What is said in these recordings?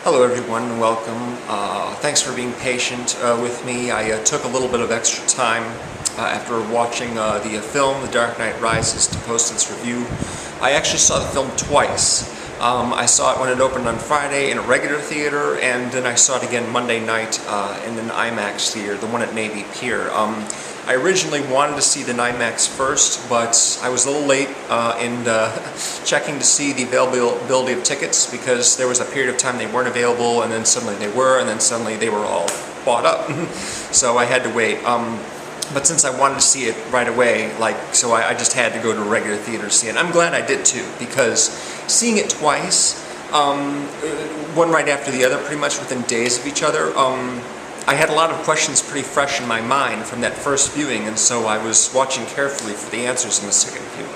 Hello everyone and welcome. Thanks for being patient with me. I took a little bit of extra time after watching the film The Dark Knight Rises to post its review. I actually saw the film twice. I saw it when it opened on Friday in a regular theater, and then I saw it again Monday night in an IMAX theater, the one at Navy Pier. I originally wanted to see the IMAX first, but I was a little late in checking to see the availability of tickets, because there was a period of time they weren't available, and then suddenly they were, and then suddenly they were all bought up. So I had to wait. But since I wanted to see it right away, so I just had to go to a regular theater to see it. I'm glad I did too, because seeing it twice, one right after the other, pretty much within days of each other, I had a lot of questions pretty fresh in my mind from that first viewing, and so I was watching carefully for the answers in the second viewing.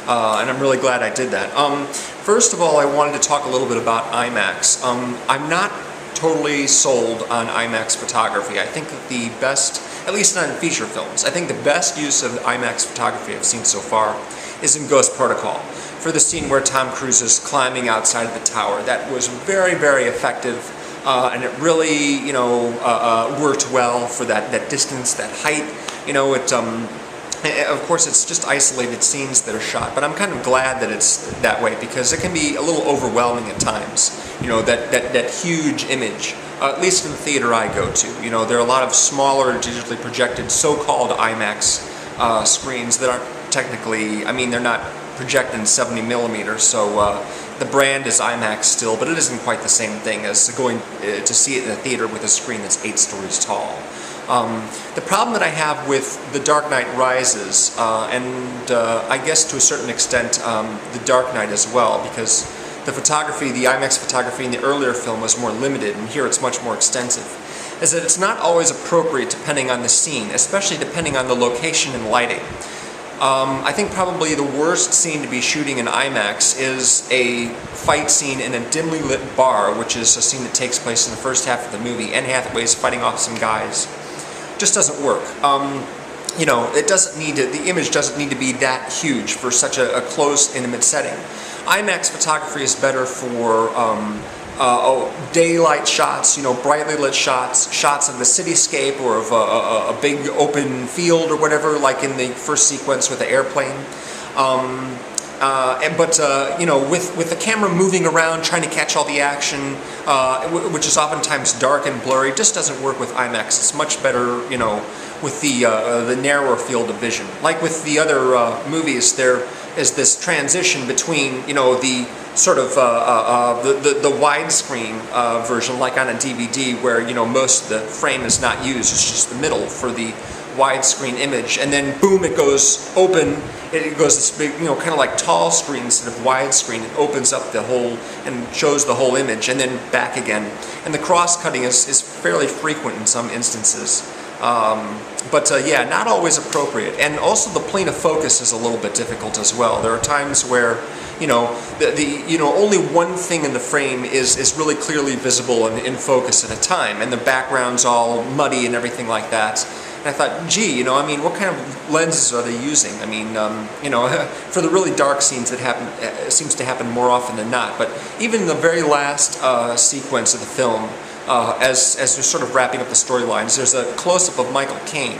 And I'm really glad I did that. First of all, I wanted to talk a little bit about IMAX. I'm not totally sold on IMAX photography. I think that the best, at least not in feature films, I think the best use of IMAX photography I've seen so far is in Ghost Protocol, for the scene where Tom Cruise is climbing outside of the tower. That was very, very effective. And it really, worked well for that distance, that height. Of course, it's just isolated scenes that are shot, but I'm kind of glad that it's that way, because it can be a little overwhelming at times. That huge image, at least in the theater I go to. There are a lot of smaller, digitally projected, so-called IMAX screens that aren't technically, they're not projected in 70 millimeters, so the brand is IMAX still, but it isn't quite the same thing as going to see it in a theater with a screen that's 8 stories tall. The problem that I have with The Dark Knight Rises, and I guess to a certain extent The Dark Knight as well, because the photography, the IMAX photography in the earlier film was more limited, and here it's much more extensive, is that it's not always appropriate depending on the scene, especially depending on the location and lighting. I think probably the worst scene to be shooting in IMAX is a fight scene in a dimly lit bar, which is a scene that takes place in the first half of the movie. Anne Hathaway's fighting off some guys. Just doesn't work. It doesn't need to, the image doesn't need to be that huge for such a close, intimate setting. IMAX photography is better for daylight shots, brightly lit shots of the cityscape or of a big open field or whatever, like in the first sequence with the airplane. With the camera moving around, trying to catch all the action, which is oftentimes dark and blurry, just doesn't work with IMAX. It's much better, with the narrower field of vision. Like with the other movies, there is this transition between, the sort of the widescreen version, like on a DVD, where most of the frame is not used. It's just the middle for the widescreen image, and then boom, it goes open. It goes this big, kind of like tall screen instead of widescreen. It opens up the whole and shows the whole image, and then back again. And the cross-cutting is fairly frequent in some instances. Yeah, not always appropriate. And also the plane of focus is a little bit difficult as well. There are times where, only one thing in the frame is really clearly visible and in focus at a time, and the background's all muddy and everything like that. And I thought, gee, what kind of lenses are they using? For the really dark scenes, it seems to happen more often than not. But even in the very last sequence of the film, as they're sort of wrapping up the storylines, there's a close-up of Michael Caine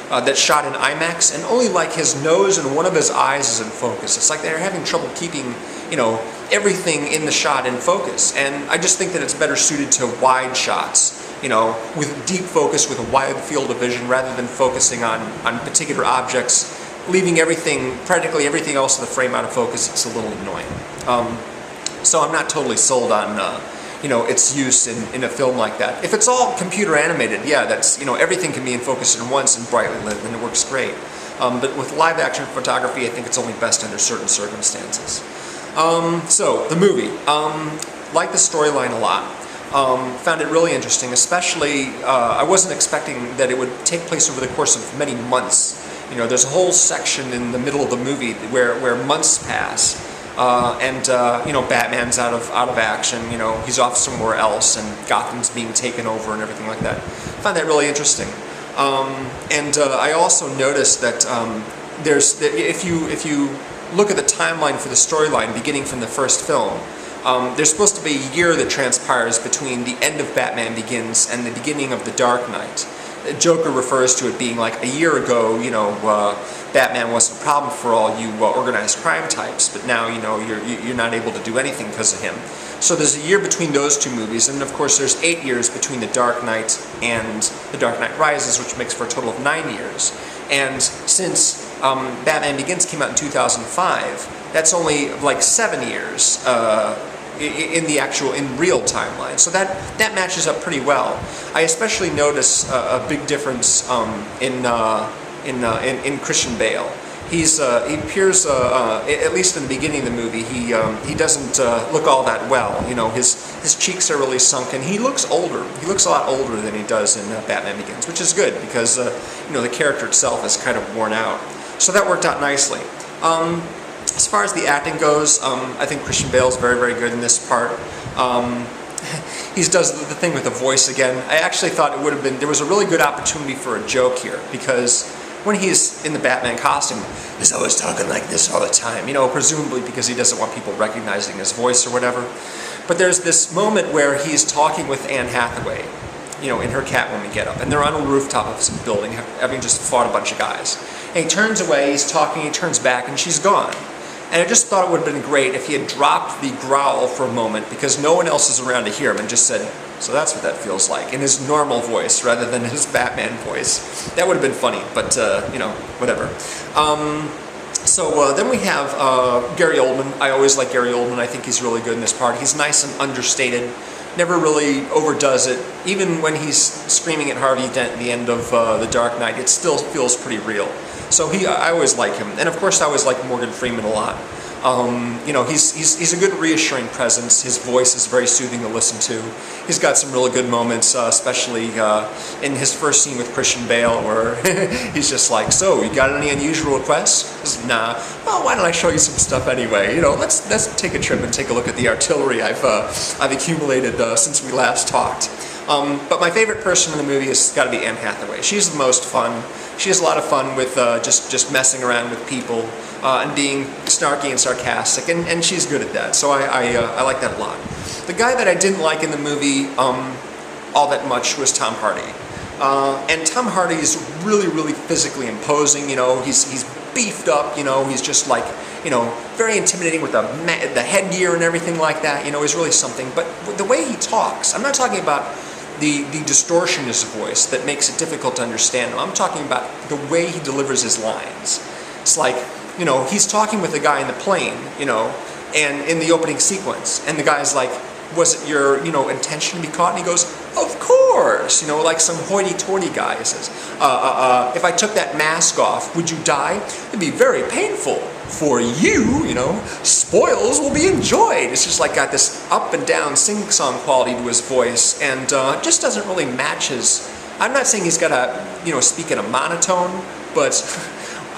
that's shot in IMAX, and only like his nose and one of his eyes is in focus. It's like they're having trouble keeping, everything in the shot in focus. And I just think that it's better suited to wide shots, with deep focus, with a wide field of vision, rather than focusing on particular objects, leaving practically everything else in the frame out of focus. It's a little annoying. So I'm not totally sold on its use in a film like that. If it's all computer animated, yeah, that's, everything can be in focus at once and brightly lit, and it works great. But with live action photography, I think it's only best under certain circumstances. So, the movie. Liked the storyline a lot. Found it really interesting, especially, I wasn't expecting that it would take place over the course of many months. There's a whole section in the middle of the movie where months pass. Batman's out of action, he's off somewhere else, and Gotham's being taken over and everything like that. I found that really interesting. I also noticed that if you look at the timeline for the storyline beginning from the first film, there's supposed to be a year that transpires between the end of Batman Begins and the beginning of The Dark Knight. Joker refers to it being like a year ago, Batman wasn't a problem for all you organized crime types, but now, you're not able to do anything because of him. So there's a year between those two movies, and of course there's 8 years between The Dark Knight and The Dark Knight Rises, which makes for a total of 9 years. And since Batman Begins came out in 2005, that's only like 7 years in real timeline. So that matches up pretty well. I especially notice a big difference in Christian Bale. He appears, at least in the beginning of the movie, he doesn't look all that well. His cheeks are really sunken. He looks older. He looks a lot older than he does in Batman Begins, which is good because the character itself is kind of worn out. So that worked out nicely. As far as the acting goes, I think Christian Bale is very, very good in this part. He does the thing with the voice again. I actually thought there was a really good opportunity for a joke here, because when he's in the Batman costume, he's always talking like this all the time, presumably because he doesn't want people recognizing his voice or whatever. But there's this moment where he's talking with Anne Hathaway, in her Catwoman getup, and they're on a rooftop of some building, having just fought a bunch of guys. And he turns away, he's talking, he turns back, and she's gone. And I just thought it would have been great if he had dropped the growl for a moment, because no one else is around to hear him, and just said, "So that's what that feels like," in his normal voice rather than his Batman voice. That would have been funny, but whatever. Then we have Gary Oldman. I always like Gary Oldman. I think he's really good in this part. He's nice and understated, never really overdoes it. Even when he's screaming at Harvey Dent at the end of The Dark Knight, it still feels pretty real. So I always like him, and of course I always like Morgan Freeman a lot. He's a good reassuring presence. His voice is very soothing to listen to. He's got some really good moments, especially in his first scene with Christian Bale, where he's just like, "So, you got any unusual requests?" He says, "Nah." "Well, why don't I show you some stuff anyway? Let's take a trip and take a look at the artillery I've accumulated since we last talked." But my favorite person in the movie has got to be Anne Hathaway. She's the most fun. She has a lot of fun with just messing around with people and being snarky and sarcastic, and she's good at that. So I like that a lot. The guy that I didn't like in the movie all that much was Tom Hardy. And Tom Hardy is really, really physically imposing. He's beefed up. He's just like, very intimidating with the headgear and everything like that. He's really something. But the way he talks, I'm not talking about the distortion in his voice that makes it difficult to understand him. I'm talking about the way he delivers his lines. It's like, he's talking with the guy in the plane, and in the opening sequence, and the guy's like, "Was it your, intention to be caught?" And he goes, "Of course," like some hoity-toity guy. He says, "If I took that mask off, would you die? It'd be very painful. For you, spoils will be enjoyed." It's just like got this up and down sing-song quality to his voice, and just doesn't really match his. I'm not saying he's got to, speak in a monotone, but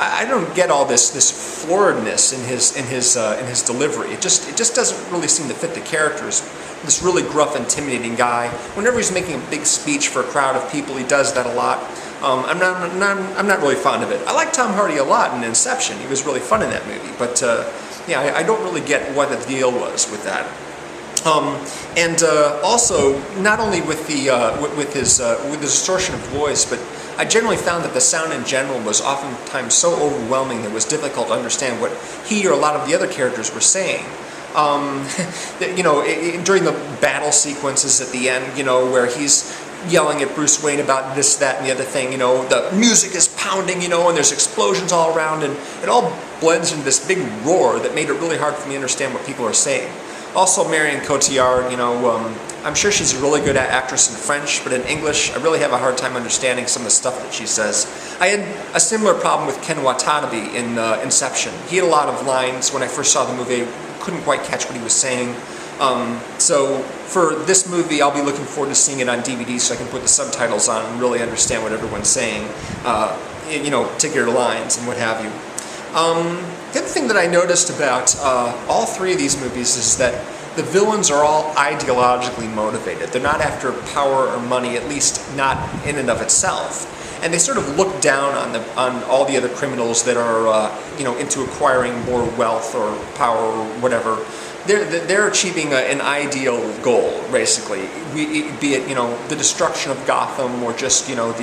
I don't get all this floridness in his delivery. It just doesn't really seem to fit the characters. This really gruff, intimidating guy. Whenever he's making a big speech for a crowd of people, he does that a lot. I'm not really fond of it. I like Tom Hardy a lot in Inception. He was really fun in that movie. But I don't really get what the deal was with that. Also, not only with the distortion of voice, but I generally found that the sound in general was oftentimes so overwhelming that it was difficult to understand what he or a lot of the other characters were saying. During the battle sequences at the end, where he's yelling at Bruce Wayne about this, that, and the other thing, the music is pounding, and there's explosions all around, and it all blends into this big roar that made it really hard for me to understand what people are saying. Also, Marion Cotillard, I'm sure she's a really good actress in French, but in English, I really have a hard time understanding some of the stuff that she says. I had a similar problem with Ken Watanabe in Inception. He had a lot of lines when I first saw the movie. I couldn't quite catch what he was saying. So for this movie, I'll be looking forward to seeing it on DVD so I can put the subtitles on and really understand what everyone's saying, particular lines and what have you. The other thing that I noticed about all three of these movies is that the villains are all ideologically motivated. They're not after power or money, at least not in and of itself. And they sort of look down on all the other criminals that are into acquiring more wealth or power or whatever. they're achieving an ideal goal, basically. Be it, you know, the destruction of Gotham, or just, you know,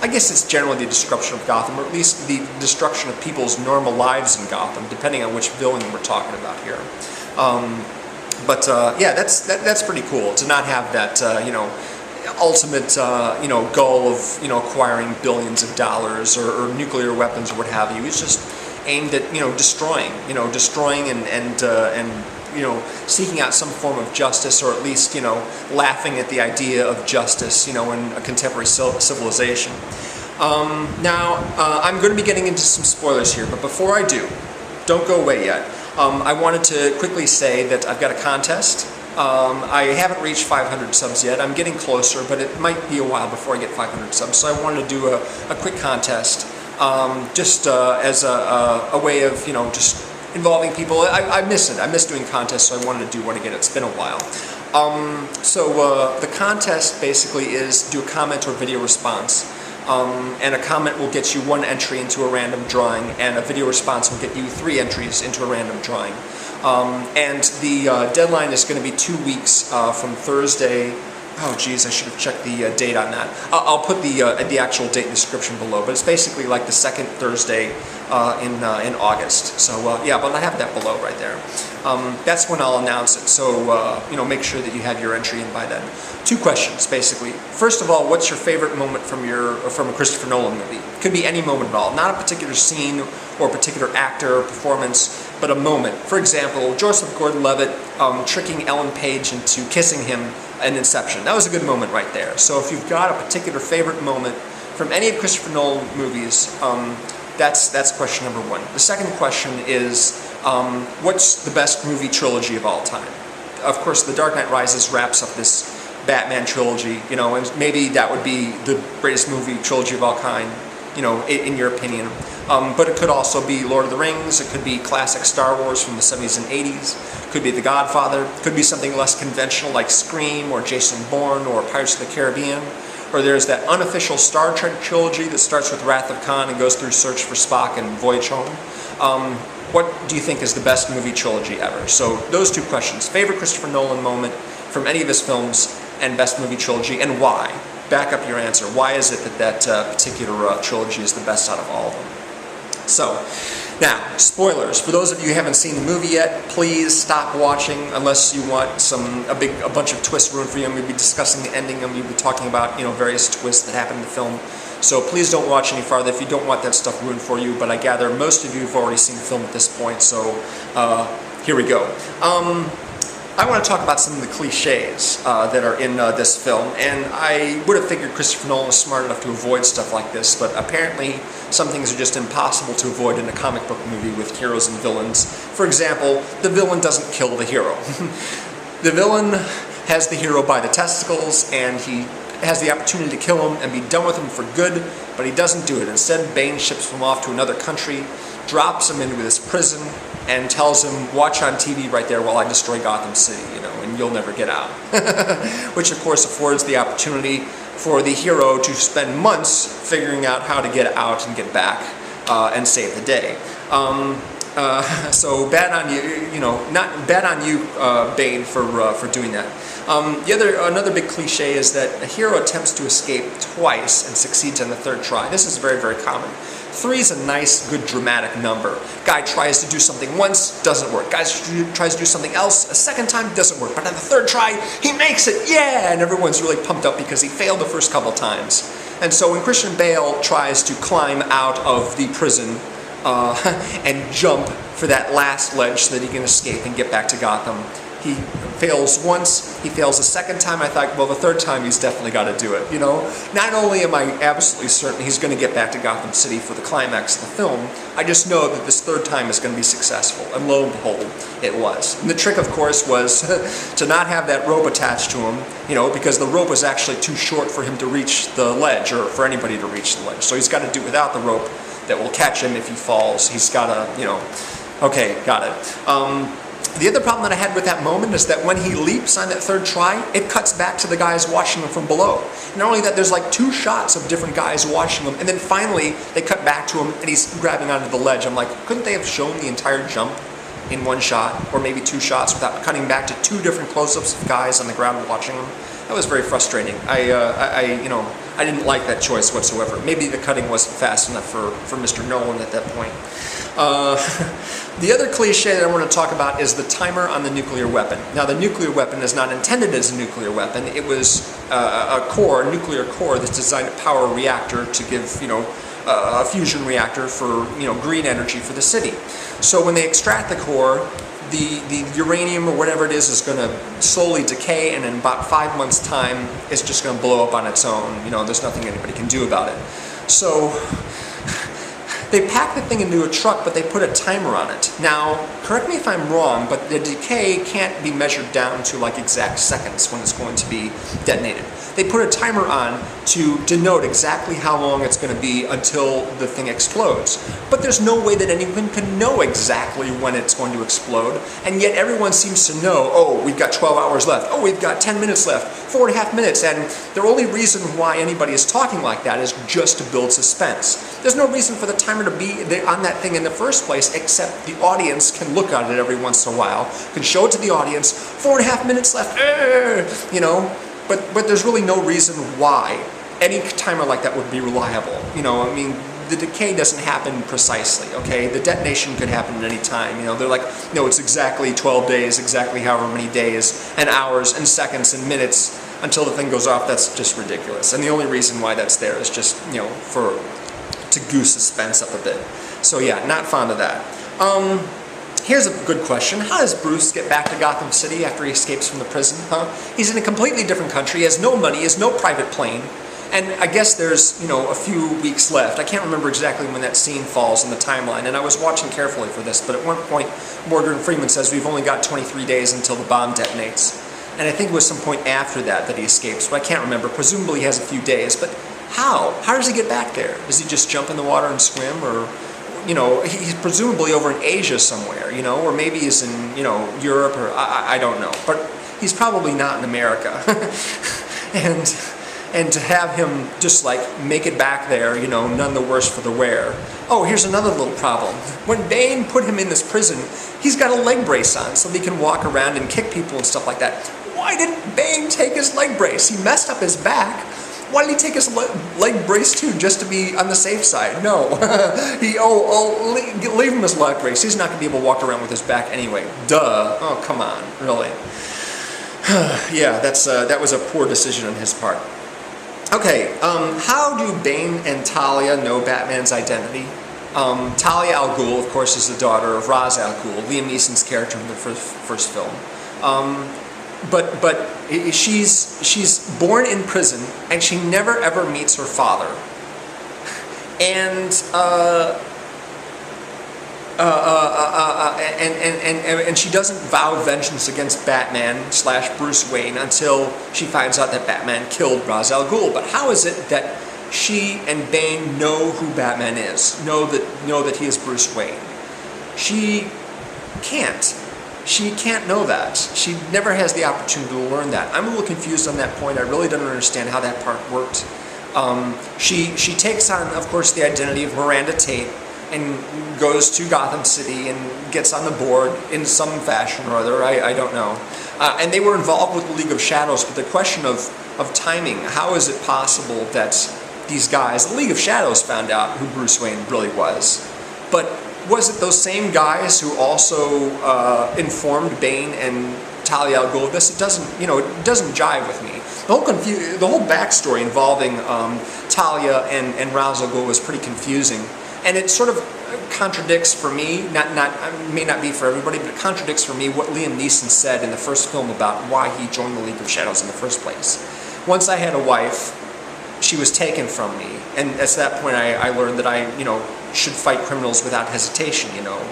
I guess it's generally the destruction of Gotham, or at least the destruction of people's normal lives in Gotham, depending on which villain we're talking about here. Yeah, that's pretty cool to not have that, you know, ultimate, you know, goal of, you know, acquiring billions of dollars, or nuclear weapons, or what have you. It's just aimed at, you know, destroying and you know, seeking out some form of justice, or at least, you know, laughing at the idea of justice, you know, in a contemporary civilization. Now, I'm going to be getting into some spoilers here, but before I do, don't go away yet. I wanted to quickly say that I've got a contest. I haven't reached 500 subs yet. I'm getting closer, but it might be a while before I get 500 subs, so I wanted to do a quick contest, just as a way of, you know, just involving people. I miss it. I miss doing contests, so I wanted to do one again. It's been a while. The contest basically is do a comment or video response. And a comment will get you 1 entry into a random drawing, and a video response will get you 3 entries into a random drawing. And the deadline is going to be 2 weeks from Thursday. Oh geez, I should have checked the date on that. I'll put the actual date in the description below, but it's basically like the 2nd Thursday in August. So yeah, but I have that below right there. That's when I'll announce it, so you know, make sure that you have your entry in by then. 2 questions, basically. First of all, what's your favorite moment from a Christopher Nolan movie? Could be any moment at all, not a particular scene or a particular actor or performance, but a moment. For example, Joseph Gordon-Levitt tricking Ellen Page into kissing him in Inception. That was a good moment right there. So if you've got a particular favorite moment from any of Christopher Nolan movies, that's question number 1. The second question is, what's the best movie trilogy of all time? Of course, The Dark Knight Rises wraps up this Batman trilogy, you know, and maybe that would be the greatest movie trilogy of all kind, you know, in your opinion. But it could also be Lord of the Rings, it could be classic Star Wars from the 70s and 80s, it could be The Godfather, it could be something less conventional like Scream or Jason Bourne or Pirates of the Caribbean. Or there's that unofficial Star Trek trilogy that starts with Wrath of Khan and goes through Search for Spock and Voyage Home. What do you think is the best movie trilogy ever? So those 2 questions. Favorite Christopher Nolan moment from any of his films, and best movie trilogy, and why? Back up your answer. Why is it that particular trilogy is the best out of all of them? So, now, spoilers. For those of you who haven't seen the movie yet, please stop watching unless you want a bunch of twists ruined for you. I'm going to be discussing the ending, and we'll be talking about, you know, various twists that happen in the film. So please don't watch any farther if you don't want that stuff ruined for you, but I gather most of you have already seen the film at this point, so here we go. I want to talk about some of the cliches that are in this film, and I would have figured Christopher Nolan was smart enough to avoid stuff like this, but apparently some things are just impossible to avoid in a comic book movie with heroes and villains. For example, the villain doesn't kill the hero. The villain has the hero by the testicles, and he has the opportunity to kill him and be done with him for good, but he doesn't do it. Instead, Bane ships him off to another country, drops him into this prison, and tells him, watch on TV right there while I destroy Gotham City, you know, and you'll never get out. Which, of course, affords the opportunity for the hero to spend months figuring out how to get out and get back and save the day. So bad on you, you know, not bad on you, Bane, for doing that. Another big cliche is that a hero attempts to escape twice and succeeds on the 3rd try. This is very, very common. 3 is a nice, good, dramatic number. Guy tries to do something once, doesn't work. Guy tries to do something else, a 2nd time, doesn't work. But on the 3rd try, he makes it, yeah! And everyone's really pumped up because he failed the first couple times. And so when Christian Bale tries to climb out of the prison and jump for that last ledge so that he can escape and get back to Gotham, he fails once, he fails a 2nd time. I thought, well, the 3rd time he's definitely got to do it, you know? Not only am I absolutely certain he's going to get back to Gotham City for the climax of the film, I just know that this 3rd time is going to be successful, and lo and behold, it was. And the trick, of course, was to not have that rope attached to him, you know, because the rope was actually too short for him to reach the ledge, or for anybody to reach the ledge. So he's got to do it without the rope that will catch him if he falls. He's got to, you know, okay, got it. The other problem that I had with that moment is that when he leaps on that 3rd try, it cuts back to the guys watching him from below. Not only that, there's like 2 shots of different guys watching him, and then finally they cut back to him and he's grabbing onto the ledge. I'm like, couldn't they have shown the entire jump? in one shot, or maybe 2 shots without cutting back to 2 different close-ups of guys on the ground watching them. That was very frustrating. I didn't like that choice whatsoever. Maybe the cutting wasn't fast enough for Mr. Nolan at that point. The other cliche that I want to talk about is the timer on the nuclear weapon. Now, the nuclear weapon is not intended as a nuclear weapon. It was a nuclear core that's designed to power a reactor to give, a fusion reactor for, green energy for the city. So when they extract the core, the uranium or whatever it is going to slowly decay, and in about 5 months' time, it's just going to blow up on its own. There's nothing anybody can do about it. So they pack the thing into a truck, but they put a timer on it. Now, correct me if I'm wrong, but the decay can't be measured down to like exact seconds when it's going to be detonated. They put a timer on to denote exactly how long it's going to be until the thing explodes. But there's no way that anyone can know exactly when it's going to explode, and yet everyone seems to know, oh, we've got 12 hours left, oh, we've got 10 minutes left, 4.5 minutes, and the only reason why anybody is talking like that is just to build suspense. There's no reason for the timer to be on that thing in the first place, except the audience can look at it every once in a while, can show it to the audience, 4.5 minutes left, But there's really no reason why any timer like that would be reliable. The decay doesn't happen precisely, okay? The detonation could happen at any time. They're like, no, it's exactly 12 days, exactly however many days, and hours, and seconds, and minutes until the thing goes off. That's just ridiculous. And the only reason why that's there is just, to goose suspense up a bit. So yeah, not fond of that. Here's a good question. How does Bruce get back to Gotham City after he escapes from the prison? He's in a completely different country, he has no money, he has no private plane, and I guess there's, a few weeks left. I can't remember exactly when that scene falls in the timeline, and I was watching carefully for this, but at one point, Morgan Freeman says we've only got 23 days until the bomb detonates. And I think it was some point after that he escapes, but I can't remember. Presumably he has a few days, but how? How does he get back there? Does he just jump in the water and swim, or... he's presumably over in Asia somewhere, or maybe he's in, Europe, or I don't know. But he's probably not in America. and to have him just like make it back there, none the worse for the wear. Oh, here's another little problem. When Bane put him in this prison, he's got a leg brace on so he can walk around and kick people and stuff like that. Why didn't Bane take his leg brace? He messed up his back. Why did he take his leg brace too, just to be on the safe side? No. Leave him his leg brace. He's not going to be able to walk around with his back anyway. Duh. Oh, come on. Really? Yeah, that was a poor decision on his part. Okay, how do Bane and Talia know Batman's identity? Talia al Ghul, of course, is the daughter of Ra's al Ghul, Liam Neeson's character in the first film. But she's born in prison, and she never ever meets her father. And she doesn't vow vengeance against Batman / Bruce Wayne until she finds out that Batman killed Ra's al Ghul. But how is it that she and Bane know who Batman is, know that he is Bruce Wayne? She can't. She can't know that. She never has the opportunity to learn that. I'm a little confused on that point. I really don't understand how that part worked. She takes on, of course, the identity of Miranda Tate and goes to Gotham City and gets on the board in some fashion or other. I don't know. And they were involved with the League of Shadows, but the question of timing, how is it possible that these guys, the League of Shadows, found out who Bruce Wayne really was? But was it those same guys who also informed Bane and Talia al Ghul of this? It doesn't, it doesn't jive with me. The whole backstory involving Talia and Ra's al Ghul was pretty confusing, and it sort of contradicts for me. May not be for everybody, but it contradicts for me what Liam Neeson said in the first film about why he joined the League of Shadows in the first place. Once I had a wife, she was taken from me, and at that point I learned that I should fight criminals without hesitation,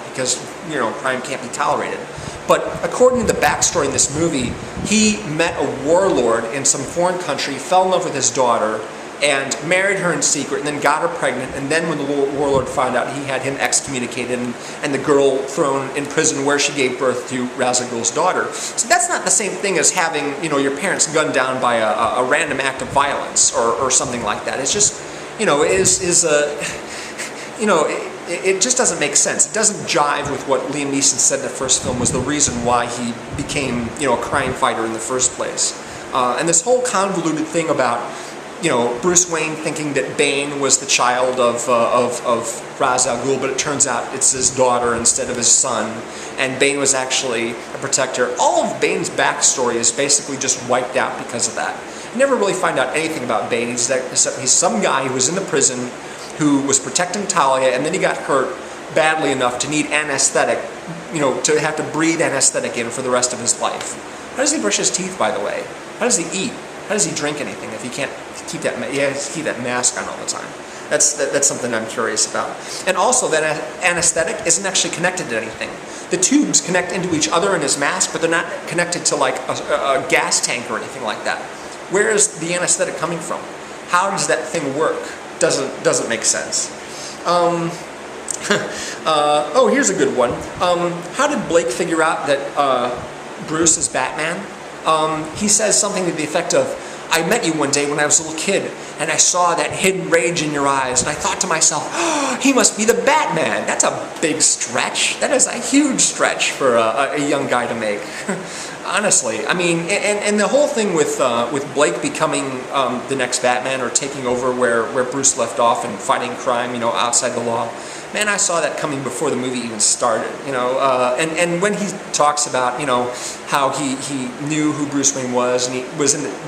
because crime can't be tolerated. But according to the backstory in this movie, he met a warlord in some foreign country, fell in love with his daughter, and married her in secret, and then got her pregnant, and then when the warlord found out, he had him excommunicated and the girl thrown in prison where she gave birth to Ra's al Ghul's daughter. So that's not the same thing as having, your parents gunned down by a random act of violence or something like that. It's just, it just doesn't make sense. It doesn't jive with what Liam Neeson said in the first film was the reason why he became, you know, a crime fighter in the first place. And this whole convoluted thing about, you know, Bruce Wayne thinking that Bane was the child of Ra's al Ghul, but it turns out it's his daughter instead of his son, and Bane was actually a protector. All of Bane's backstory is basically just wiped out because of that. You never really find out anything about Bane, except he's some guy who was in the prison who was protecting Talia, and then he got hurt badly enough to need anesthetic, you know, to have to breathe anesthetic in for the rest of his life. How does he brush his teeth, by the way? How does he eat? How does he drink anything if he can't keep that? He has to keep that mask on all the time. That's something I'm curious about. And also, that anesthetic isn't actually connected to anything. The tubes connect into each other in his mask, but they're not connected to like a gas tank or anything like that. Where is the anesthetic coming from? How does that thing work? Doesn't make sense. Oh, here's a good one. How did Blake figure out that Bruce is Batman? He says something to the effect of, I met you one day when I was a little kid, and I saw that hidden rage in your eyes, and I thought to myself, oh, he must be the Batman. That's a big stretch. That is a huge stretch for a young guy to make. Honestly, I mean, and the whole thing with Blake becoming the next Batman, or taking over where Bruce left off and fighting crime, you know, outside the law. Man, I saw that coming before the movie even started, you know, and when he talks about, you know, how he knew who Bruce Wayne was, and he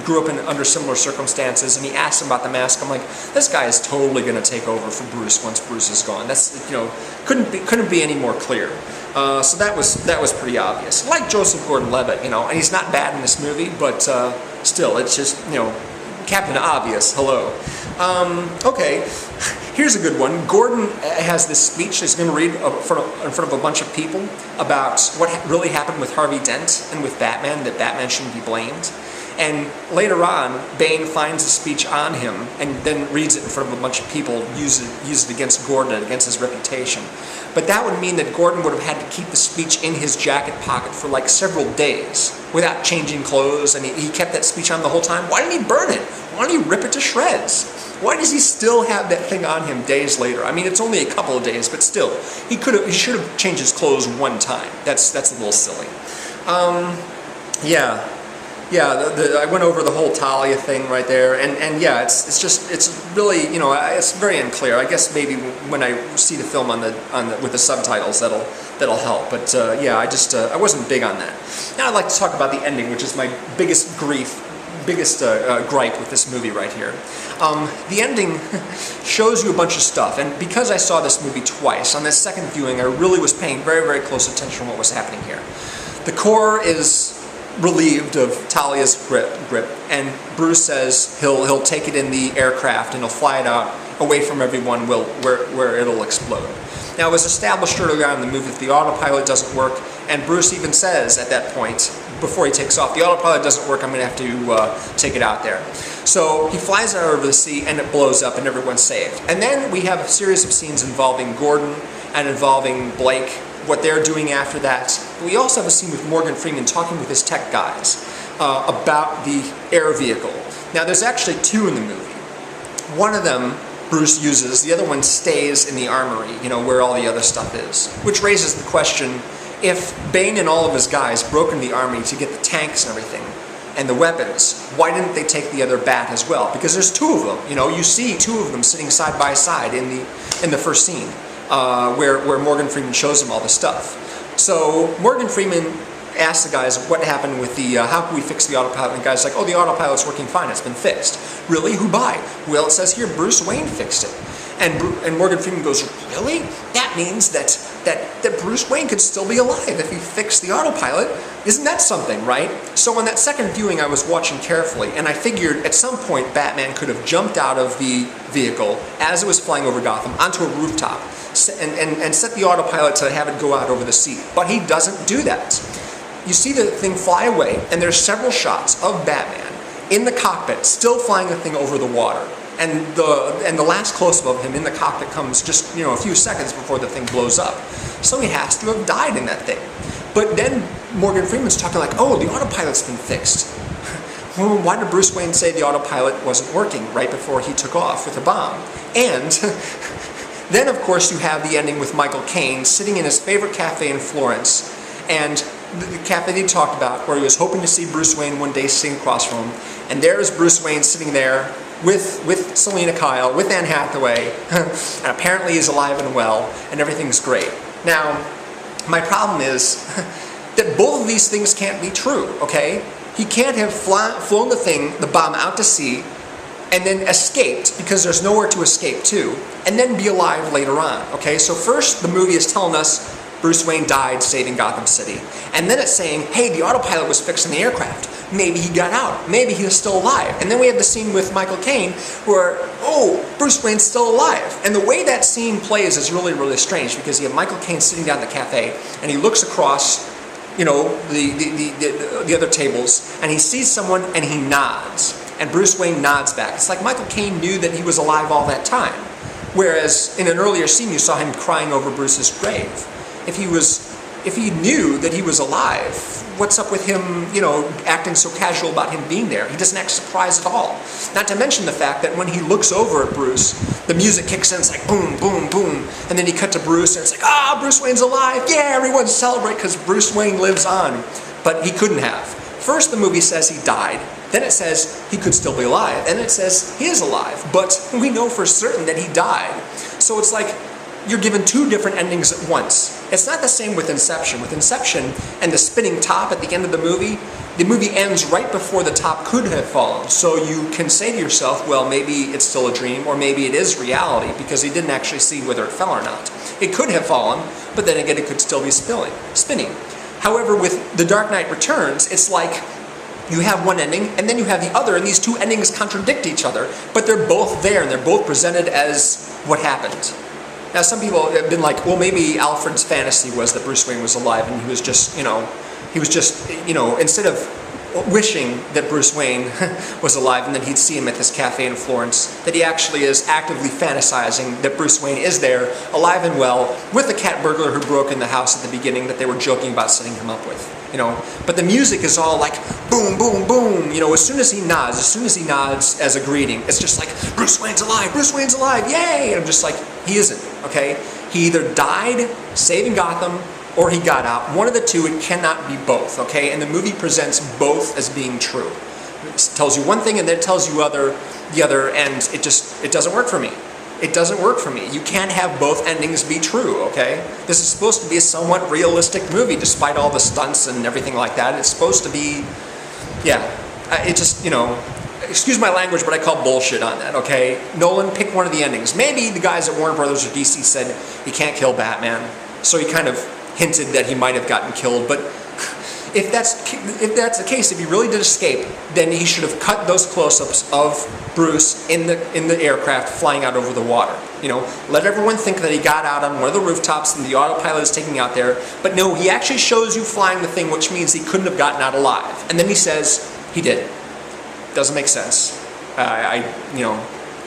grew up under similar circumstances, and he asked him about the mask, I'm like, this guy is totally going to take over for Bruce once Bruce is gone. That's, you know, couldn't be any more clear. So that was pretty obvious. Like Joseph Gordon-Levitt, you know, and he's not bad in this movie, but still, it's just, you know, Captain Obvious, hello. Okay, here's a good one. Gordon has this speech he's going to read in front of a bunch of people about what really happened with Harvey Dent and with Batman, that Batman shouldn't be blamed. And later on, Bane finds the speech on him and then reads it in front of a bunch of people, use it against Gordon and against his reputation. But that would mean that Gordon would have had to keep the speech in his jacket pocket for like several days without changing clothes, and he kept that speech on the whole time. Why didn't he burn it? Why didn't he rip it to shreds? Why does he still have that thing on him days later? I mean, it's only a couple of days, but still, he should have changed his clothes one time. That's a little silly. I went over the whole Talia thing right there, and yeah, it's really, you know, it's very unclear. I guess maybe when I see the film with the subtitles, that'll help. But yeah, I wasn't big on that. Now I'd like to talk about the ending, which is my biggest gripe with this movie right here. The ending shows you a bunch of stuff, and because I saw this movie twice, on this second viewing, I really was paying very, very close attention to what was happening here. The Corps is relieved of Talia's grip, and Bruce says he'll take it in the aircraft and he'll fly it out away from everyone where it'll explode. Now, it was established earlier on in the movie that the autopilot doesn't work, and Bruce even says at that point, before he takes off, the autopilot doesn't work, I'm going to have to take it out there. So he flies it over the sea and it blows up and everyone's saved. And then we have a series of scenes involving Gordon and involving Blake, what they're doing after that. We also have a scene with Morgan Freeman talking with his tech guys about the air vehicle. Now, there's actually two in the movie. One of them Bruce uses, the other one stays in the armory, you know, where all the other stuff is. Which raises the question, if Bane and all of his guys broke into the army to get the tanks and everything, and the weapons, why didn't they take the other bat as well? Because there's two of them, you know, you see two of them sitting side by side in the first scene, where Morgan Freeman shows them all the stuff. So Morgan Freeman asks the guys what happened with the, how can we fix the autopilot? And the guy's like, oh, the autopilot's working fine, it's been fixed. Really? Who by? Well, it says here Bruce Wayne fixed it. And Morgan Freeman goes, really? That means that Bruce Wayne could still be alive if he fixed the autopilot. Isn't that something, right? So on that second viewing, I was watching carefully, and I figured at some point Batman could have jumped out of the vehicle as it was flying over Gotham onto a rooftop and set the autopilot to have it go out over the sea. But he doesn't do that. You see the thing fly away, and there's several shots of Batman in the cockpit, still flying the thing over the water. And the last close-up of him in the cockpit comes just, you know, a few seconds before the thing blows up. So he has to have died in that thing. But then Morgan Freeman's talking like, oh, the autopilot's been fixed. Well, why did Bruce Wayne say the autopilot wasn't working right before he took off with the bomb? And Then, of course, you have the ending with Michael Caine sitting in his favorite cafe in Florence, and the cafe that he talked about, where he was hoping to see Bruce Wayne one day sitting across from him, and there's Bruce Wayne sitting there with Selena Kyle, with Anne Hathaway, and apparently he's alive and well, and everything's great. Now, my problem is that both of these things can't be true, okay? He can't have flown the bomb out to sea, and then escaped, because there's nowhere to escape to, and then be alive later on, okay? So first, the movie is telling us Bruce Wayne died saving Gotham City. And then it's saying, hey, the autopilot was fixing the aircraft. Maybe he got out. Maybe he was still alive. And then we have the scene with Michael Caine where, oh, Bruce Wayne's still alive. And the way that scene plays is really, really strange, because you have Michael Caine sitting down in the cafe, and he looks across, you know, the other tables, and he sees someone, and he nods. And Bruce Wayne nods back. It's like Michael Caine knew that he was alive all that time. Whereas in an earlier scene, you saw him crying over Bruce's grave. If he knew that he was alive, what's up with him, you know, acting so casual about him being there? He doesn't act surprised at all. Not to mention the fact that when he looks over at Bruce, the music kicks in, it's like boom, boom, boom, and then he cut to Bruce, and it's like, ah, Bruce Wayne's alive, yeah, everyone celebrate because Bruce Wayne lives on. But he couldn't have. First the movie says he died, then it says he could still be alive, and it says he is alive, but we know for certain that he died. So it's like, you're given two different endings at once. It's not the same with Inception. With Inception and the spinning top at the end of the movie ends right before the top could have fallen. So you can say to yourself, well, maybe it's still a dream, or maybe it is reality, because he didn't actually see whether it fell or not. It could have fallen, but then again, it could still be spinning. However, with The Dark Knight Returns, it's like you have one ending, and then you have the other, and these two endings contradict each other, but they're both there, and they're both presented as what happened. Now, some people have been like, well, maybe Alfred's fantasy was that Bruce Wayne was alive, and he was just, instead of wishing that Bruce Wayne was alive and then he'd see him at this cafe in Florence, that he actually is actively fantasizing that Bruce Wayne is there, alive and well, with the cat burglar who broke in the house at the beginning that they were joking about setting him up with. But the music is all like boom, boom, boom. As soon as he nods as a greeting, it's just like, Bruce Wayne's alive, yay! And I'm just like, he isn't, okay? He either died saving Gotham, or he got out. One of the two, it cannot be both, okay? And the movie presents both as being true. It tells you one thing and then it tells you the other, and it doesn't work for me. It doesn't work for me. You can't have both endings be true, okay? This is supposed to be a somewhat realistic movie, despite all the stunts and everything like that. It's supposed to be, excuse my language, but I call bullshit on that, okay? Nolan, pick one of the endings. Maybe the guys at Warner Brothers or DC said he can't kill Batman, so he kind of hinted that he might have gotten killed, but if that's the case, if he really did escape, then he should have cut those close-ups of Bruce in the aircraft flying out over the water. Let everyone think that he got out on one of the rooftops and the autopilot is taking out there, but no, he actually shows you flying the thing, which means he couldn't have gotten out alive. And then he says he did. Doesn't make sense.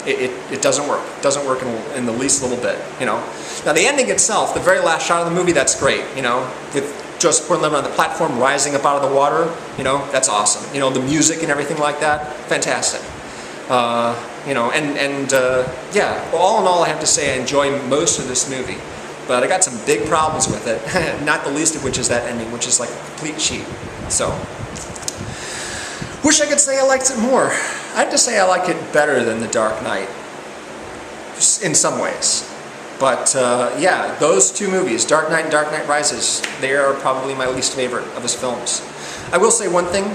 It doesn't work. It doesn't work in the least little bit, Now the ending itself, the very last shot of the movie, that's great, with Joseph Gordon-Levitt on the platform rising up out of the water, that's awesome. The music and everything like that, fantastic. Well, all in all, I have to say I enjoy most of this movie, but I got some big problems with it, not the least of which is that ending, which is like a complete cheat. So, wish I could say I liked it more. I have to say I like it better than The Dark Knight, in some ways. But those two movies, Dark Knight and Dark Knight Rises, they are probably my least favorite of his films. I will say one thing.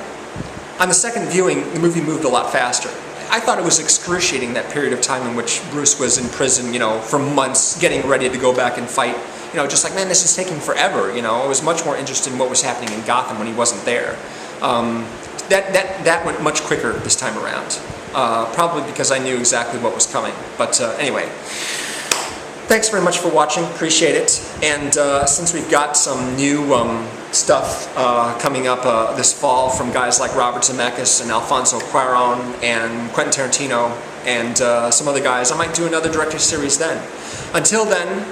On the second viewing, the movie moved a lot faster. I thought it was excruciating, that period of time in which Bruce was in prison, for months, getting ready to go back and fight. Just like, man, this is taking forever, I was much more interested in what was happening in Gotham when he wasn't there. That went much quicker this time around. Probably because I knew exactly what was coming. But anyway. Thanks very much for watching, appreciate it. And since we've got some new stuff coming up this fall from guys like Robert Zemeckis and Alfonso Cuarón and Quentin Tarantino and some other guys, I might do another director's series then. Until then,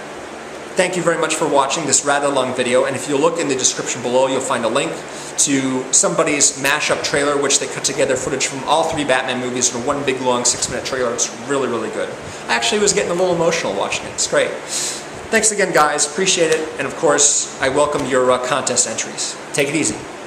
thank you very much for watching this rather long video, and if you look in the description below, you'll find a link to somebody's mashup trailer, which they cut together footage from all 3 Batman movies in one big long 6-minute trailer. It's really, really good. I actually was getting a little emotional watching it. It's great. Thanks again, guys. Appreciate it. And of course, I welcome your contest entries. Take it easy.